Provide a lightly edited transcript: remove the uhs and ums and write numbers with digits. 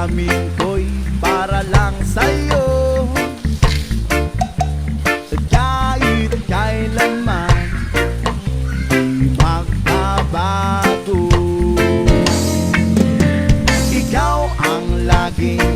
damdamin ko'y para lang sa'yo. Kahit kailanman di magbabago. Ikaw ang laging